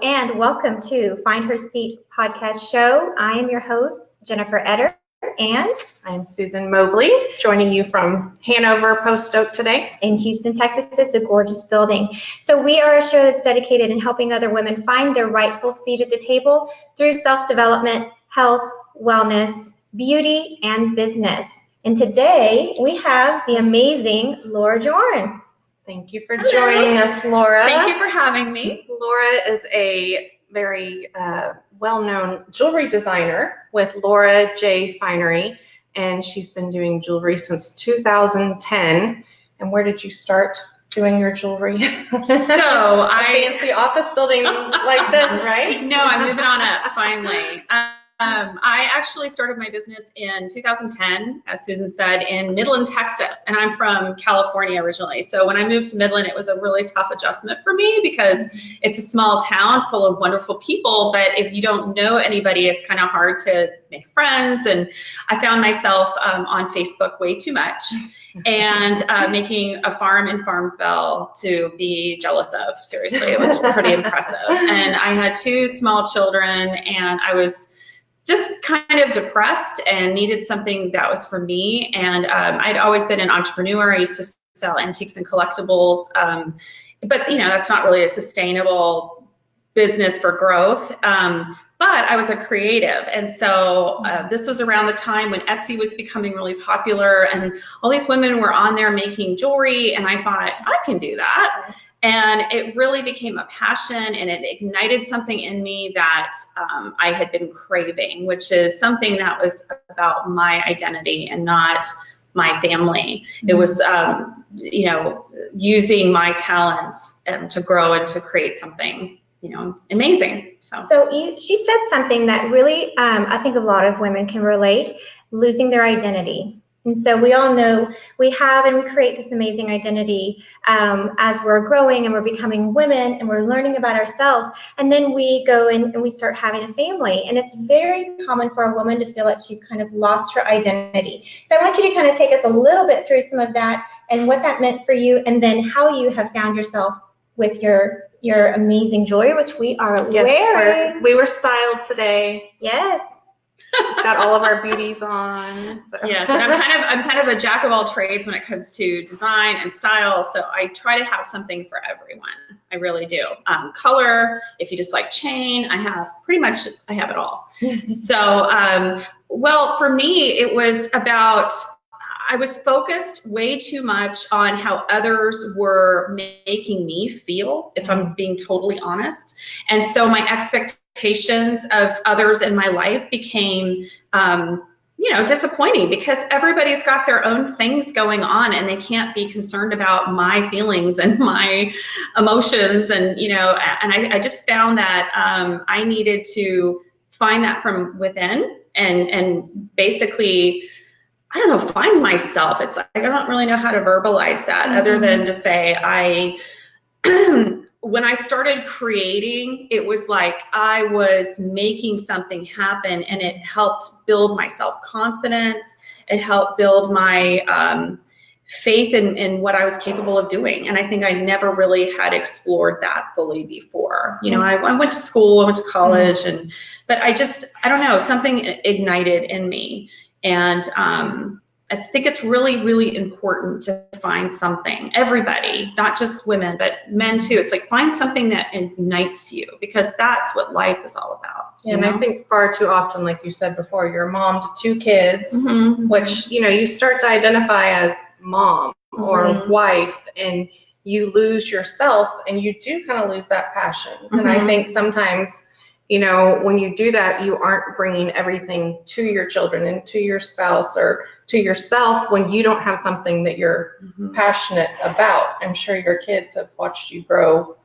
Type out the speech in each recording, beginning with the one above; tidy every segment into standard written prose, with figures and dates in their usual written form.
and welcome to Find Her Seat podcast show. I am your host, Jennifer Etter, and I'm Susan Mobley, joining you from Hanover Post Oak today. In Houston, Texas. It's a gorgeous building. So we are a show that's dedicated in helping other women find their rightful seat at the table through self-development, health, wellness, beauty, and business. And today we have the amazing Laura Jorn. Thank you for joining us, Laura. Thank you for having me. Laura is a very well-known jewelry designer with Laura J Finery, and she's been doing jewelry since 2010. And where did you start doing your jewelry? So a fancy office building like this, right? No, I'm moving on up finally. I actually started my business in 2010, as Susan said, in Midland, Texas, and I'm from California originally. So when I moved to Midland, it was a really tough adjustment for me because it's a small town full of wonderful people, but if you don't know anybody, it's kind of hard to make friends. And I found myself on Facebook way too much and making a farm in Farmville to be jealous of. Seriously, it was pretty impressive. And I had two small children, and I was just kind of depressed and needed something that was for me. And I'd always been an entrepreneur. I used to sell antiques and collectibles, but you know, that's not really a sustainable business for growth. But I was a creative. And so this was around the time when Etsy was becoming really popular and all these women were on there making jewelry. And I thought, I can do that. And it really became a passion, and it ignited something in me that I had been craving, which is something that was about my identity and not my family. It was, you know, using my talents to grow and to create something, you know, amazing. So she said something that really, I think a lot of women can relate, losing their identity. And so we all know we have and we create this amazing identity as we're growing and we're becoming women and we're learning about ourselves. And then we go in and we start having a family. And it's very common for a woman to feel like she's kind of lost her identity. So I want you to kind of take us a little bit through some of that and what that meant for you, and then how you have found yourself with your amazing jewelry, which we are wearing. We were styled today. Yes. Got all of our beauties on. So. Yes, and I'm kind of a jack of all trades when it comes to design and style. So I try to have something for everyone. I really do. Color, if you just like chain, I have it all. So, well, for me, it was about, I was focused way too much on how others were making me feel, if I'm being totally honest. And so my expectations of others in my life became, you know, disappointing because everybody's got their own things going on and they can't be concerned about my feelings and my emotions. And, you know, and I just found that I needed to find that from within and basically, I don't know, find myself. It's like, I don't really know how to verbalize that other than to say when I started creating, it was like I was making something happen, and it helped build my self-confidence. It helped build my faith in what I was capable of doing. And I think I never really had explored that fully before. You know, I went to school, I went to college, but I don't know, something ignited in me. And I think it's really, really important to find something, everybody, not just women, but men too. It's like, find something that ignites you, because that's what life is all about. Yeah, and I think far too often, like you said before, you're a mom to two kids, which, you know, you start to identify as mom or wife, and you lose yourself, and you do kind of lose that passion. And I think sometimes, you know, when you do that, you aren't bringing everything to your children and to your spouse or to yourself when you don't have something that you're passionate about. I'm sure your kids have watched you grow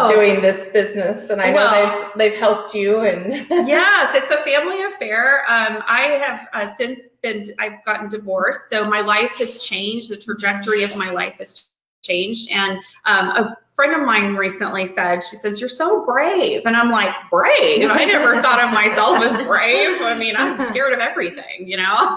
doing this business, and I know they've helped you. And yes, it's a family affair. I have I've gotten divorced, so my life has changed. The trajectory of my life has changed, and friend of mine recently said, she says, "You're so brave." And I'm like, brave? I never thought of myself as brave. I mean, I'm scared of everything, you know?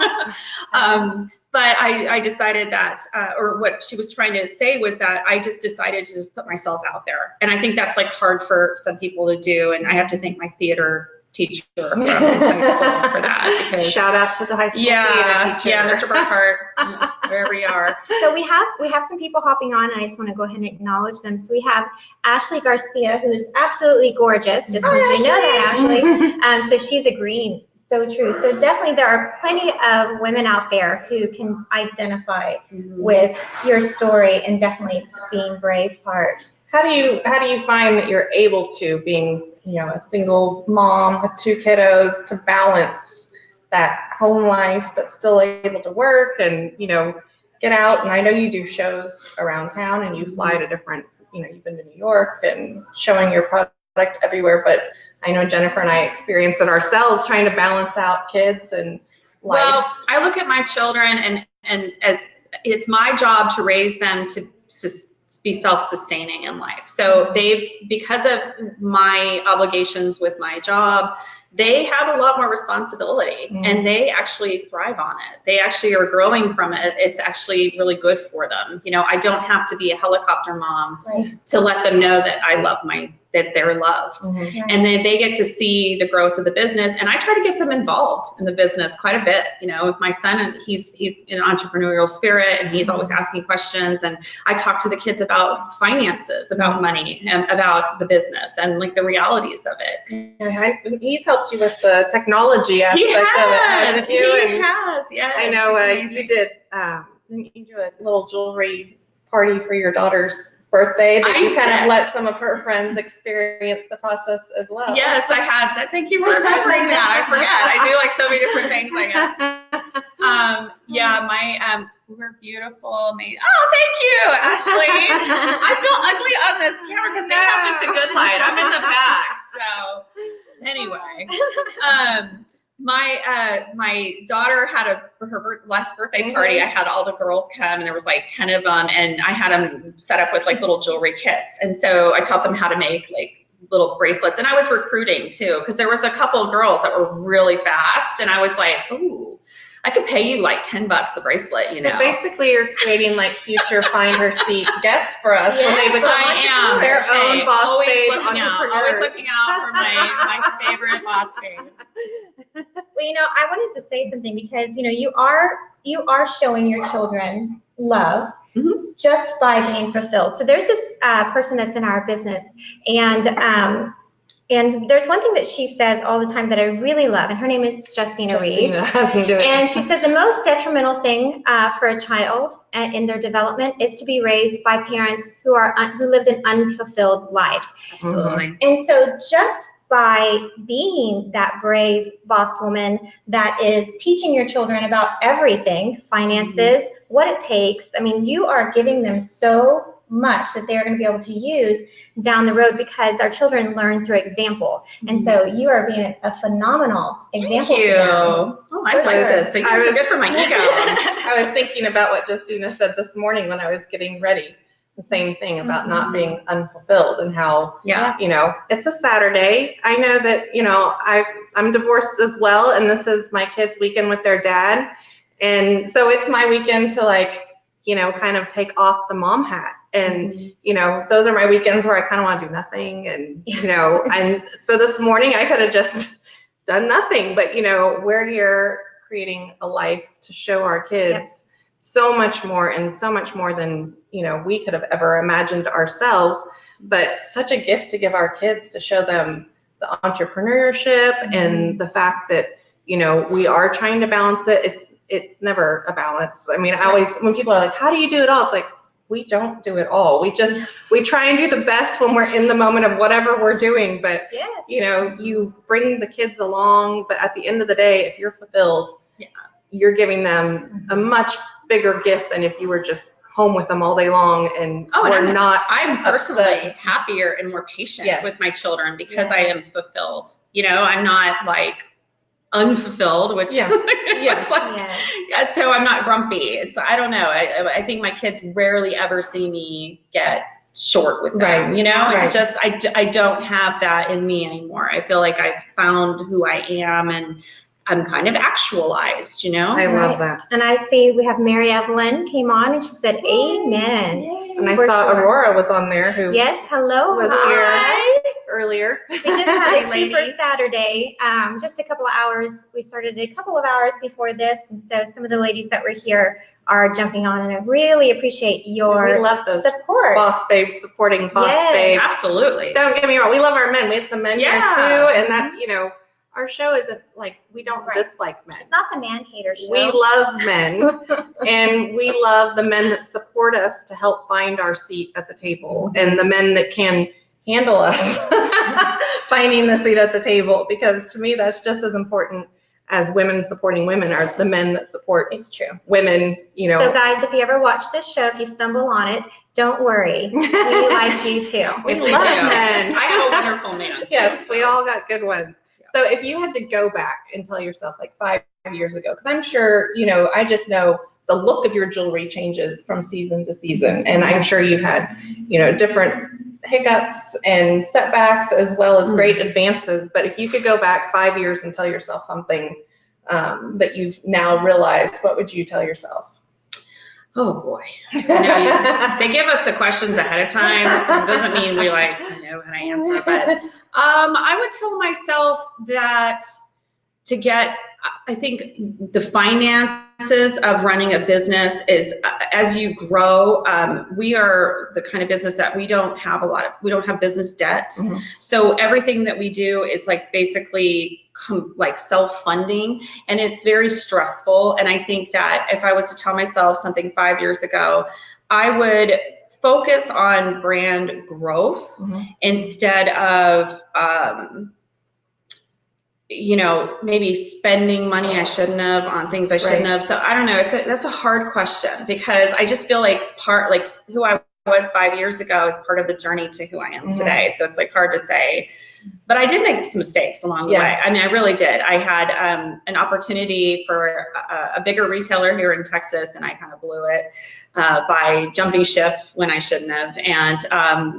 But I decided that, or what she was trying to say was that I just decided to just put myself out there. And I think that's like hard for some people to do. And I have to thank my theater teacher from high school for that. Because, shout out to the high school theater teacher. Yeah, Mr. Burkhart, wherever you are. So we have some people hopping on, and I just want to go ahead and acknowledge them. So we have Ashley Garcia, who is absolutely gorgeous. Just want you to know that, Ashley. So she's agreeing. So true. So definitely there are plenty of women out there who can identify with your story, and definitely being brave part. How do you find that you're able to, being, you know, a single mom with 2 kiddos, to balance that home life but still able to work and, you know, get out? And I know you do shows around town and you fly to different, you know, you've been to New York and showing your product everywhere, but I know Jennifer and I experience it ourselves, trying to balance out kids and life. Well, I look at my children and as it's my job to raise them to be self-sustaining in life. So because of my obligations with my job, they have a lot more responsibility and they actually thrive on it. They actually are growing from it. It's actually really good for them. You know, I don't have to be a helicopter mom to let them know that that they're loved. And then they get to see the growth of the business. And I try to get them involved in the business quite a bit. You know, with my son, and he's an entrepreneurial spirit, and he's always asking questions. And I talk to the kids about finances, about money, and about the business, and like the realities of it. Yeah, he's helped you with the technology aspect of it, hasn't you? He has, yeah. I know you did. Didn't you do a little jewelry party for your daughter's birthday that you kind of let some of her friends experience the process as well? Yes, I had that. Thank you for remembering that. I forget. I do like so many different things, I guess. We're beautiful. Amazing. Oh, thank you, Ashley. I feel ugly on this camera because they have like the good light. I'm in the back. So anyway, my daughter had her last birthday party. I had all the girls come, and there was like 10 of them, and I had them set up with like little jewelry kits. And so I taught them how to make like little bracelets, and I was recruiting too, because there was a couple of girls that were really fast, and I was like, ooh, I could pay you like $10 a bracelet, you know. So basically you're creating like future find her seat guests for us when they become their own boss babe entrepreneurs. Always looking out for my favorite boss babes. Well, you know, I wanted to say something, because, you know, you are showing your children love just by being fulfilled. So there's this person that's in our business, and there's one thing that she says all the time that I really love, and her name is Justina Reeves. And she said the most detrimental thing for a child in their development is to be raised by parents who lived an unfulfilled life. Absolutely. And so just by being that brave boss woman that is teaching your children about everything, finances, what it takes, I mean, you are giving them so much that they're going to be able to use down the road, because our children learn through example. And so you are being a phenomenal example. Thank you. Oh, I like this. So you're so good for my ego. I was thinking about what Justina said this morning when I was getting ready. The same thing about not being unfulfilled, and how, you know, it's a Saturday. I know that, you know, I'm divorced as well, and this is my kids' weekend with their dad. And so it's my weekend to, like, you know, kind of take off the mom hat. And, you know, those are my weekends where I kind of want to do nothing. And, you know, and so this morning I could have just done nothing, but, you know, we're here creating a life to show our kids so much more, and so much more than, you know, we could have ever imagined ourselves, but such a gift to give our kids, to show them the entrepreneurship and the fact that, you know, we are trying to balance it. It's never a balance. I mean, I always, when people are like, how do you do it all? It's like, we don't do it all. We try and do the best when we're in the moment of whatever we're doing, but you know, you bring the kids along, but at the end of the day, if you're fulfilled, you're giving them a much bigger gift than if you were just home with them all day long. And I'm personally happier and more patient with my children because I am fulfilled. You know, I'm not like unfulfilled, which so I'm not grumpy. I don't know. I think my kids rarely ever see me get short with them, you know? It's just, I don't have that in me anymore. I feel like I've found who I am and I'm kind of actualized, you know? I love that. And I see we have Mary Evelyn came on and she said, amen. Yay. And I saw Aurora was on there who hello. Was here earlier. We just had a super Saturday. Just a couple of hours. We started a couple of hours before this. And so some of the ladies that were here are jumping on, and I really appreciate your we love those support. Boss babes supporting boss babes. Absolutely. Don't get me wrong. We love our men. We had some men here too. And that's, you know, our show isn't like, we don't dislike men. It's not the man hater show. We love men, and we love the men that support us to help find our seat at the table, and the men that can handle us finding the seat at the table, because to me that's just as important as women supporting women are the men that support women, you know. So guys, if you ever watch this show, if you stumble on it, don't worry. We like you too. Yes, we do. Men. I have a wonderful man too. Yes, we all got good ones. So if you had to go back and tell yourself like 5 years ago, because I'm sure, you know, I just know the look of your jewelry changes from season to season. And I'm sure you've had, you know, different hiccups and setbacks as well as great advances. But if you could go back 5 years and tell yourself something that you've now realized, what would you tell yourself? Oh boy. They give us the questions ahead of time. It doesn't mean we like know how to answer, but I would tell myself that to get, I think the finances of running a business is, as you grow, we are the kind of business that we don't have we don't have business debt. Mm-hmm. So everything that we do is like basically like self-funding, and it's very stressful. And I think that if I was to tell myself something 5 years ago, I would focus on brand growth instead of, you know, maybe spending money I shouldn't have on things I shouldn't have. So I don't know. That's a hard question, because I just feel like who I was 5 years ago is part of the journey to who I am today. So it's like hard to say, but I did make some mistakes along the way. I mean, I really did. I had an opportunity for a bigger retailer here in Texas, and I kind of blew it by jumping ship when I shouldn't have. And,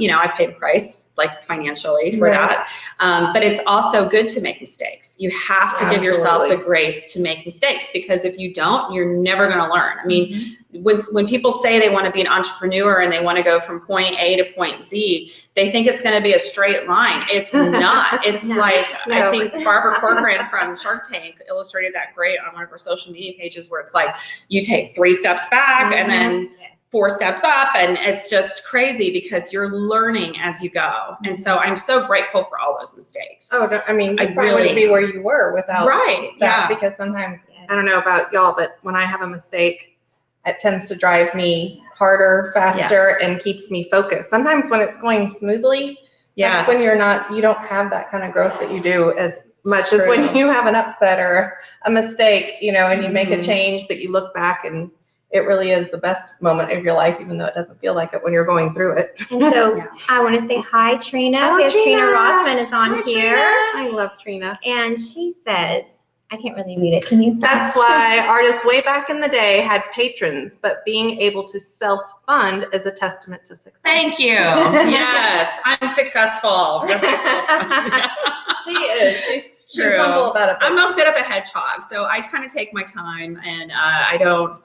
you know, I paid a price, like financially, for that. But it's also good to make mistakes. You have to give yourself the grace to make mistakes, because if you don't, you're never going to learn. I mean, when people say they want to be an entrepreneur and they want to go from point A to point Z, they think it's going to be a straight line. It's not. It's I think Barbara Corcoran from Shark Tank illustrated that great on one of her social media pages, where it's like you take 3 steps back and then 4 steps up, and it's just crazy because you're learning as you go. And so I'm so grateful for all those mistakes. Oh, I mean, you probably wouldn't be where you were without that, because sometimes, I don't know about y'all, but when I have a mistake, it tends to drive me harder, faster, and keeps me focused. Sometimes when it's going smoothly, that's when you don't have that kind of growth that you do as much as when you have an upset or a mistake, you know, and you make a change that you look back and it really is the best moment of your life, even though it doesn't feel like it when you're going through it. And so I want to say hi, Trina. Oh, Trina Rossman is on here. Trina. I love Trina. And she says, I can't really read it. Can you? That's why artists way back in the day had patrons, but being able to self-fund is a testament to success. Thank you. Yes, I'm successful. She is. She's humble about it. I'm a bit of a hedgehog, so I kind of take my time, and I don't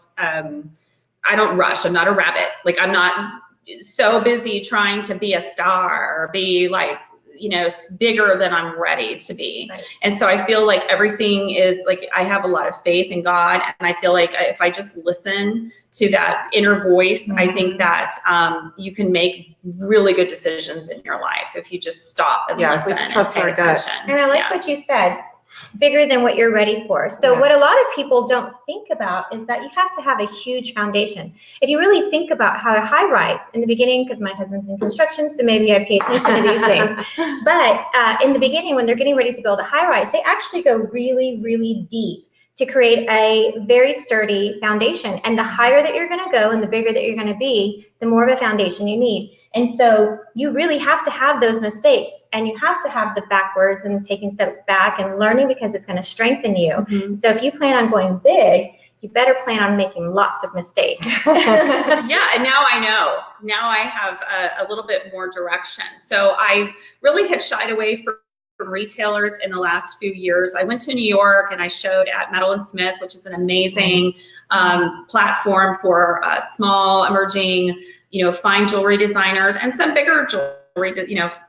rush. I'm not a rabbit. Like, I'm not so busy trying to be a star or be like, you know, bigger than I'm ready to be. Right. And so I feel like everything is like, I have a lot of faith in God. And I feel like if I just listen to that inner voice, I think that you can make really good decisions in your life if you just stop and listen and pay attention. And I like what you said, bigger than what you're ready for. So what a lot of people don't think about is that you have to have a huge foundation. If you really think about how a high rise in the beginning, because my husband's in construction, so maybe I pay attention to these things. But in the beginning, when they're getting ready to build a high rise, they actually go really, really deep to create a very sturdy foundation. And the higher that you're going to go and the bigger that you're going to be, the more of a foundation you need. And so you really have to have those mistakes, and you have to have the backwards and taking steps back and learning, because it's going to strengthen you. So if you plan on going big, you better plan on making lots of mistakes. Yeah, and now I know. Now I have a little bit more direction. So I really had shied away from retailers in the last few years. I went to New York and I showed at Metal & Smith, which is an amazing platform for small, emerging, fine jewelry designers and some bigger jewelry,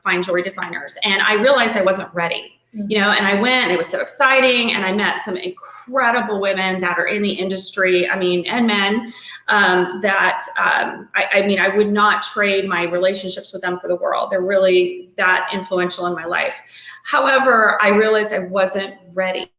fine jewelry designers. And I realized I wasn't ready. And I went, and it was so exciting, and I met some incredible women that are in the industry, and men, I would not trade my relationships with them for the world. They're really that influential in my life. However, I realized I wasn't ready.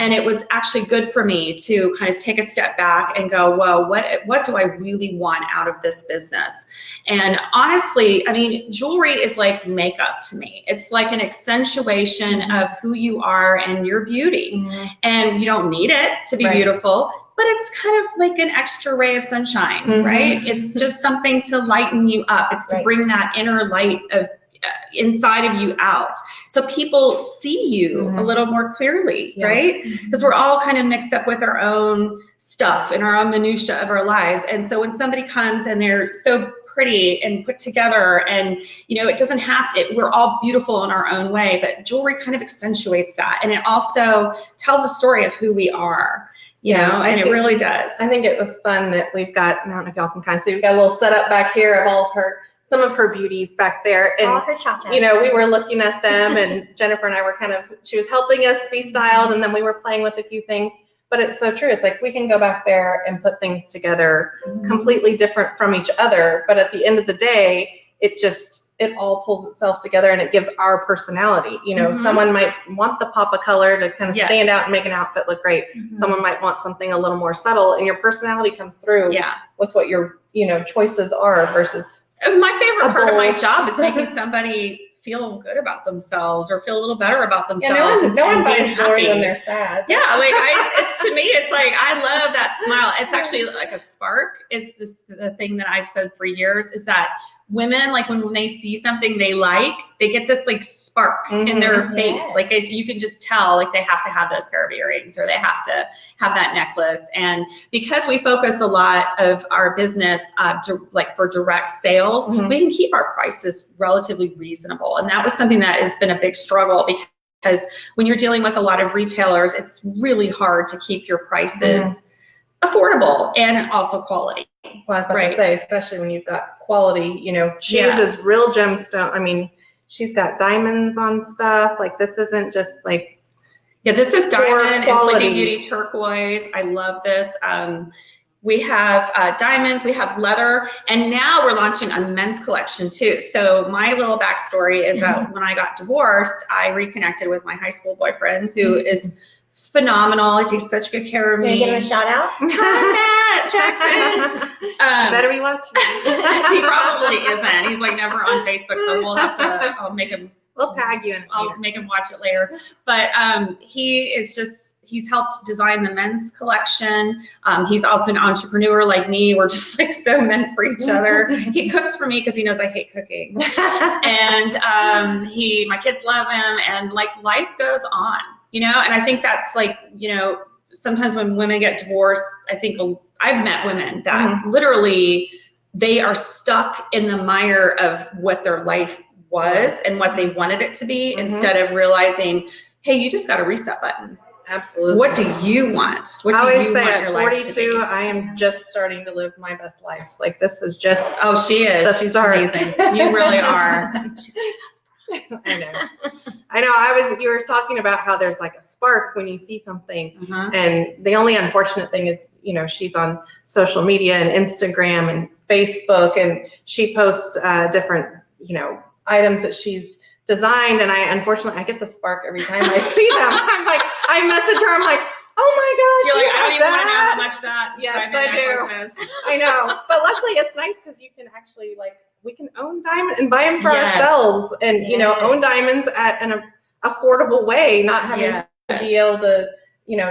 And it was actually good for me to kind of take a step back and go, whoa, what do I really want out of this business? And honestly, jewelry is like makeup to me. It's like an accentuation of who you are and your beauty. And you don't need it to be beautiful, but it's kind of like an extra ray of sunshine, right? It's just something to lighten you up. It's to bring that inner light of inside of you out, so people see you a little more clearly, right? Because we're all kind of mixed up with our own stuff and our own minutia of our lives. And so when somebody comes and they're so pretty and put together, and it doesn't have to, we're all beautiful in our own way, but jewelry kind of accentuates that, and it also tells a story of who we are. And it really does. I think it was fun that we've got, I don't know if y'all can kind of see, we've got a little setup back here of some of her beauties back there. And, all her cha-chas. We were looking at them, and Jennifer and I were she was helping us be styled, and then we were playing with a few things. But it's so true. It's like we can go back there and put things together completely different from each other. But at the end of the day, it all pulls itself together, and it gives our personality. Someone might want the pop of color to kind of stand out and make an outfit look great. Someone might want something a little more subtle, and your personality comes through with what your, choices are versus. My favorite part of my job is making somebody feel good about themselves or feel a little better about themselves. No one buys jewelry when they're sad. Yeah, to me, it's like, I love that smile. It's actually like a spark is the thing that I've said for years, is that women, like when they see something they like, they get this like spark in their face. Like you can just tell, like they have to have those pair of earrings, or they have to have that necklace. And because we focus a lot of our business for direct sales, we can keep our prices relatively reasonable. And that was something that has been a big struggle, because when you're dealing with a lot of retailers, it's really hard to keep your prices affordable and also quality. Well, I was about to say, especially when you've got quality, she uses real gemstone. She's got diamonds on stuff. Like, this isn't just like. Yeah, this is diamond and Sleeping Beauty turquoise. I love this. We have diamonds, we have leather, and now we're launching a men's collection too. So my little backstory is that when I got divorced, I reconnected with my high school boyfriend, who is phenomenal. He takes such good care of me. Can you give him a shout out? Hi, Matt Jackson. Better be watching. He probably isn't. He's like never on Facebook, so we'll have to. I'll make him. We'll tag you in. I'll make him watch it later. But he's helped design the men's collection. He's also an entrepreneur like me. We're just like so meant for each other. He cooks for me because he knows I hate cooking, and my kids love him, and like life goes on. And I think that's like, sometimes when women get divorced, I think I've met women that literally they are stuck in the mire of what their life was and what they wanted it to be, instead of realizing, hey, you just got a reset button. Absolutely. What do you want? What do you want your life to be? 42, I am just starting to live my best life. Like, this is just. Oh, she is. She's amazing. You really are. She's my best. I know. You were talking about how there's like a spark when you see something, and the only unfortunate thing is, she's on social media and Instagram and Facebook, and she posts different, items that she's designed, and unfortunately I get the spark every time I see them. I'm like, I message her, I'm like, oh my gosh. You're like, I don't even want to know how much that. Yes, I do. I know, but luckily it's nice because you can actually we can own diamonds and buy them for ourselves, and own diamonds at an affordable way, not having to be able to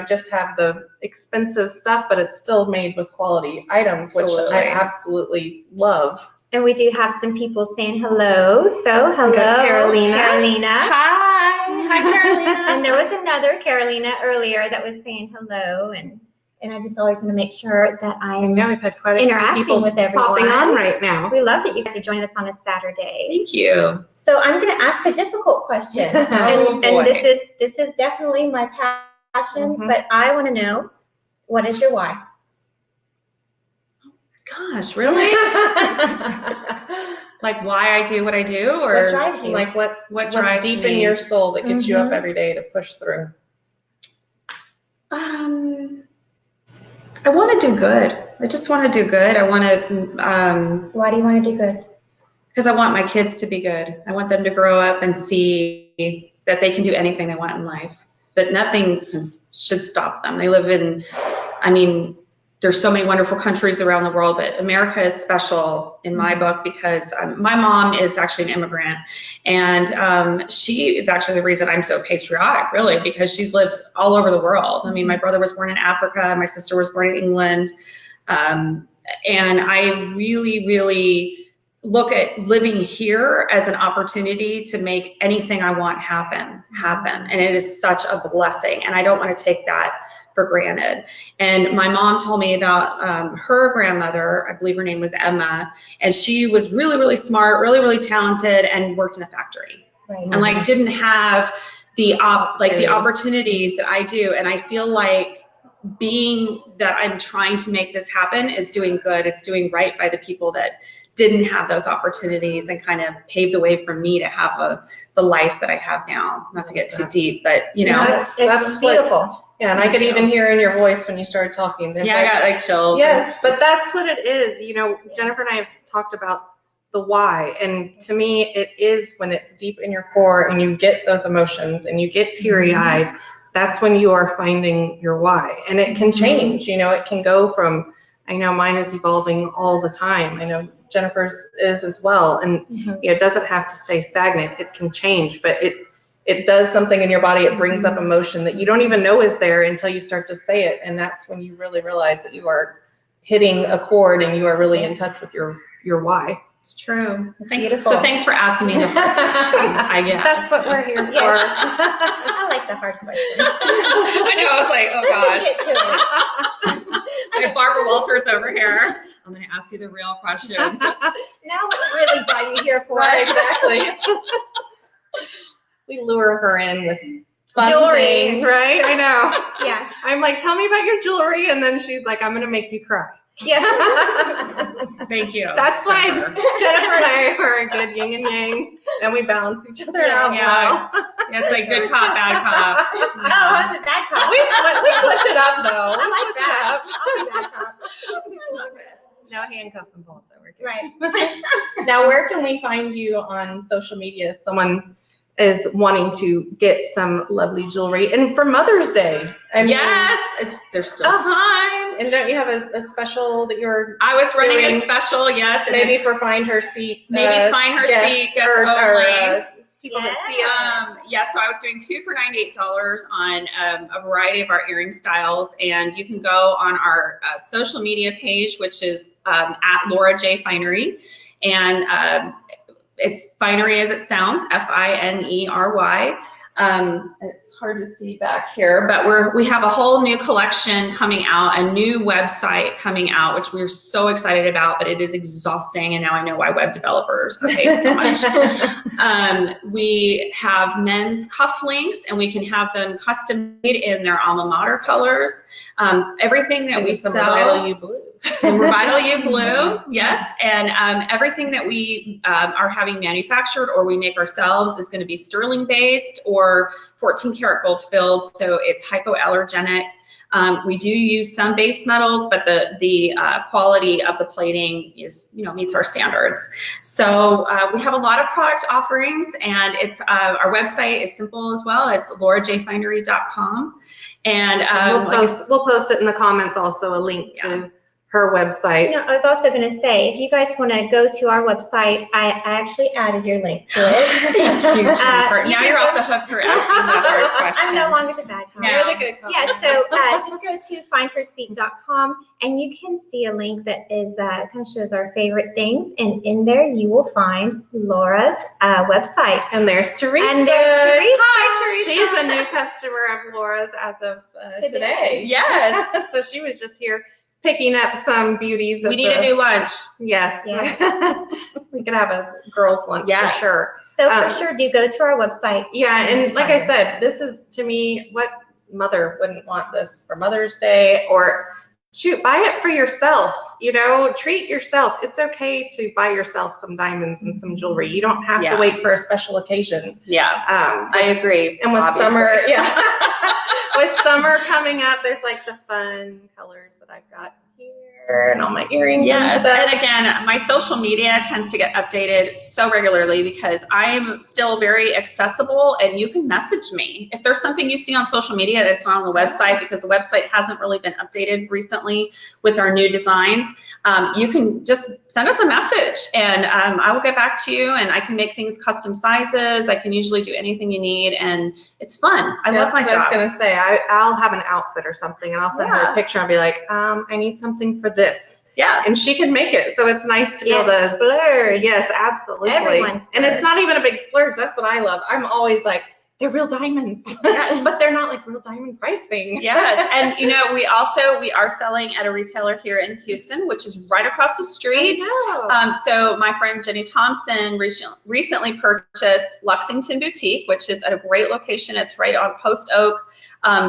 just have the expensive stuff, but it's still made with quality items, which I absolutely love. And we do have some people saying hello. So hello, Carolina. Hi, Carolina. And there was another Carolina earlier that was saying hello, and and I just always want to make sure that I'm Now we've had quite a few interacting people with everyone. popping on right now. We love that you guys are joining us on a Saturday. Thank you. So I'm going to ask a difficult question, Oh, boy. and this is definitely my passion, but I want to know, what is your why? Gosh, really? Like why I do what I do, or What drives you? Like what what's drives deep me? in your soul that gets you up every day to push through? I want to do good. I just want to do good. I want to. Why do you want to do good? Because I want my kids to be good. I want them to grow up and see that they can do anything they want in life. That nothing should stop them. They live in, I mean, there's so many wonderful countries around the world, but America is special in my book because my mom is actually an immigrant, and she is actually the reason I'm so patriotic, really, because she's lived all over the world. I mean, my brother was born in Africa, my sister was born in England, and I really, really look at living here as an opportunity to make anything I want happen. And it is such a blessing, and I don't want to take that for granted. And my mom told me about her grandmother, I believe her name was Emma, and she was really, really smart, really, really talented, and worked in a factory. Right. And like didn't have the opportunities that I do. And I feel like being that I'm trying to make this happen is doing good. It's doing right by the people that didn't have those opportunities and kind of paved the way for me to have the life that I have now. Not to get too deep, but you know. That's beautiful. Yeah, and I could even hear in your voice when you started talking. There's I got like chills. Yes, but that's what it is. You know, Jennifer and I have talked about the why, and to me, it is when it's deep in your core and you get those emotions and you get teary-eyed. That's when you are finding your why, and it can change. You know, it can go from. I know mine is evolving all the time. I know Jennifer's is as well, and you know, it doesn't have to stay stagnant. It can change, but it does something in your body. It brings up emotion that you don't even know is there until you start to say it. And that's when you really realize that you are hitting a chord and you are really in touch with your why. It's true. Beautiful. So thanks for asking me the hard question, I guess. That's what we're here for. I like the hard questions. I know, I was like, oh gosh. Like Barbara Walters over here. I'm going to ask you the real questions. Now what really brought you here for? Right, exactly. We lure her in with fun Jewelry. things, right? I know. Yeah. I'm like, tell me about your jewelry, and then she's like, I'm gonna make you cry. Yeah. Thank you. That's why Jennifer and I are a good yin and yang, and we balance each other out well. Yeah, it's like good cop, bad cop. Oh, that's a bad cop. We switch it up though. I like that. I'll be bad cop. I love it. No handcuffs involved though. We're good. Right. Now, where can we find you on social media if someone is wanting to get some lovely jewelry? And for Mother's Day. Yes, there's still time. And don't you have a special that you're I was running doing, a special, yes. maybe for Find Her Seat. Maybe Find Her Seat gets only. People that see it. Yeah, so I was doing 2 for $98 on a variety of our earring styles, and you can go on our social media page, which is at Laura J Finery, and it's Finery as it sounds, Finery. It's hard to see back here, but we have a whole new collection coming out, a new website coming out, which we're so excited about, but it is exhausting, and now I know why web developers are paid so much. We have men's cufflinks, and we can have them custom made in their alma mater colors. Everything that we sell. Revital You Blue. And Revital You Blue, yes, and everything that we are having manufactured or we make ourselves is going to be sterling based or 14 karat gold filled, so it's hypoallergenic. We do use some base metals, but the quality of the plating is, meets our standards. So we have a lot of product offerings, and it's our website is simple as well. It's laurajfinery.com, and we'll post it in the comments also, a link to her website. I was also going to say, if you guys want to go to our website, I actually added your link to it. Thank you, Jennifer. Now you're off the hook for asking the hard question. I'm no longer the bad cop. You're the good cop. Yeah, so just go to findherseat.com and you can see a link that is kind of shows our favorite things, and in there you will find Laura's website. And there's Teresa. And there's Teresa. Hi, Teresa. She's a new customer of Laura's as of today. Yes. So she was just here picking up some beauties. We need to do lunch. Yes. Yeah. We could have a girls' lunch for sure. So for sure, do go to our website. Yeah, and like I said, this is, to me, what mother wouldn't want this for Mother's Day? Or shoot, buy it for yourself. Treat yourself. It's okay to buy yourself some diamonds and some jewelry. You don't have to wait for a special occasion. Yeah, I agree. And with obviously. summer, with summer coming up, there's like the fun colors that I've got here and all my earrings. Yes, and and again, my social media tends to get updated so regularly because I'm still very accessible, and you can message me. If there's something you see on social media that's not on the website, because the website hasn't really been updated recently with our new designs, you can just send us a message, and I will get back to you, and I can make things custom sizes. I can usually do anything you need, and it's fun. I love my job. I was going to say, I'll have an outfit or something, and I'll send her a picture and be like, I need something for this. Yeah. And she can make it. So it's nice to be able to splurge. Yes, absolutely. Everyone's and it's not even a big splurge. That's what I love. I'm always like, they're real diamonds. But they're not like real diamond pricing. Yes. And we are selling at a retailer here in Houston, which is right across the street. So my friend Jenny Thompson recently purchased Lexington Boutique, which is at a great location. It's right on Post Oak,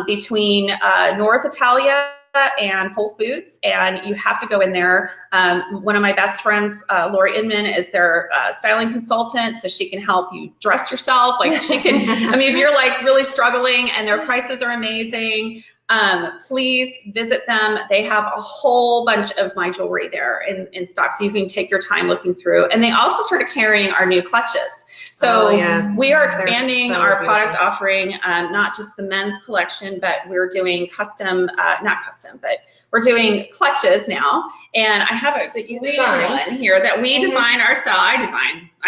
between North Italia and Whole Foods, and you have to go in there. One of my best friends, Lori Inman, is their styling consultant, so she can help you dress yourself. Like she can, if you're like really struggling, and their prices are amazing, please visit them. They have a whole bunch of my jewelry there in stock, so you can take your time looking through. And they also started carrying our new clutches. So we are expanding our product offering, not just the men's collection, but we're doing not custom, but we're doing clutches now. And I have a one here that we design ourselves. I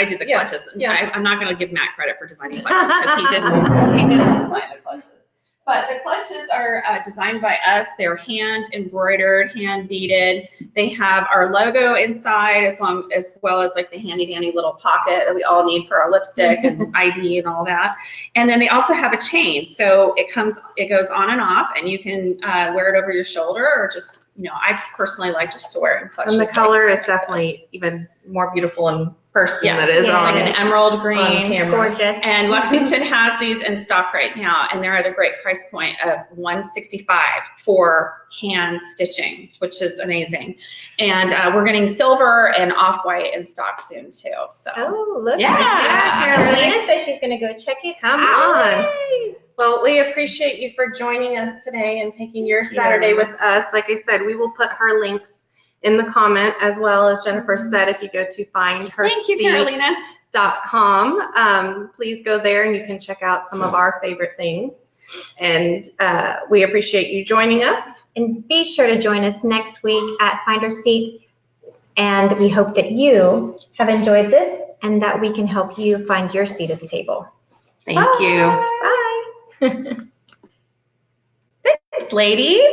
did the clutches. I'm not going to give Matt credit for designing clutches because he didn't design the clutches. But the clutches are designed by us. They're hand embroidered, hand beaded. They have our logo inside, as well as like the handy dandy little pocket that we all need for our lipstick and ID and all that. And then they also have a chain, so it goes on and off, and you can wear it over your shoulder, or just I personally like just to wear it in clutches. And the color is definitely even more beautiful in person than it is on like an emerald green, gorgeous. And Lexington has these in stock right now, and they're at a great price point of $165 for hand stitching, which is amazing. And we're getting silver and off-white in stock soon too. So look, Carolina says she's gonna go check it. Come on. Well, we appreciate you for joining us today and taking your Saturday with us. Like I said, we will put her links in the comment, as well as Jennifer said, if you go to findherseat.com, please go there and you can check out some of our favorite things. And we appreciate you joining us. And be sure to join us next week at Find Her Seat. And we hope that you have enjoyed this and that we can help you find your seat at the table. Thank you. Bye. Thanks, ladies.